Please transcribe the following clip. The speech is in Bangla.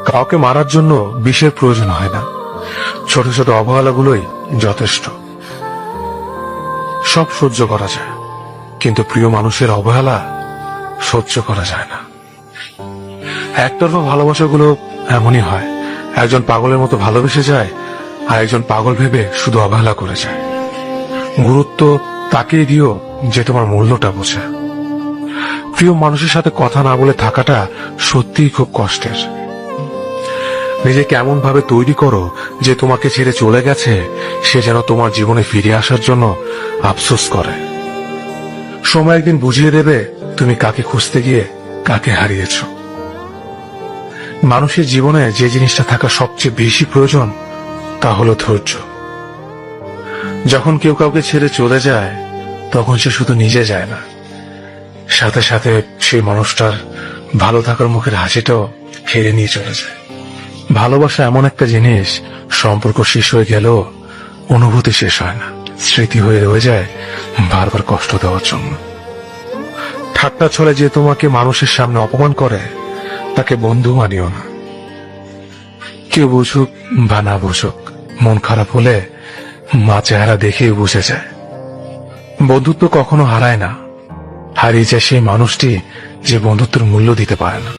কাউকে মারার জন্য বিষের প্রয়োজন হয় না, ছোট ছোট অবহেলাগুলোই যথেষ্ট। সব সহ্য করা যায়, কিন্তু প্রিয় মানুষের অবহেলা সহ্য করা যায় না। একতরফা ভালোবাসাগুলো এমনই হয়, একজন পাগলের মতো ভালোবেসে যায়, আর একজন পাগল ভেবে শুধু অবহেলা করে যায়। গুরুত্ব তাকেই দিও যে তোমার মূল্যটা বোঝে। প্রিয় মানুষের সাথে কথা না বলে থাকাটা সত্যিই খুব কষ্টের। নিজেকে এমন ভাবে তৈরি করো যে তোমাকে ছেড়ে চলে গেছে সে যেন তোমার জীবনে ফিরে আসার জন্য আফসোস করে। সময় একদিন বুঝিয়ে দেবে তুমি কাকে খুঁজতে গিয়ে কাকে হারিয়েছ। মানুষের জীবনে যে জিনিসটা থাকা সবচেয়ে বেশি প্রয়োজন তা হলো ধৈর্য। যখন কেউ কাউকে ছেড়ে চলে যায় তখন সে শুধু নিজে যায় না, সাথে সাথে সেই মানুষটার ভালো থাকার মুখের হাসিটাও ফিরে নিয়ে চলে যায়। ভালোবাসা এমন একটা জিনিস, সম্পর্ক শেষ হয়ে গেলেও অনুভূতি শেষ হয় না, স্মৃতি হয়ে রয়ে যায় বারবার কষ্ট দেওয়ার জন্য। ঠাট্টা ছলে যে তোমাকে মানুষের সামনে অপমান করে তাকে বন্ধু মানিও না। কেউ বুঝুক বা না বুঝুক, মন খারাপ হলে মা চেহারা দেখেই বুঝে যায়। বন্ধুত্ব কখনো হারায় না, হারিয়ে যায় সেই মানুষটি যে বন্ধুত্বের মূল্য দিতে পারে না।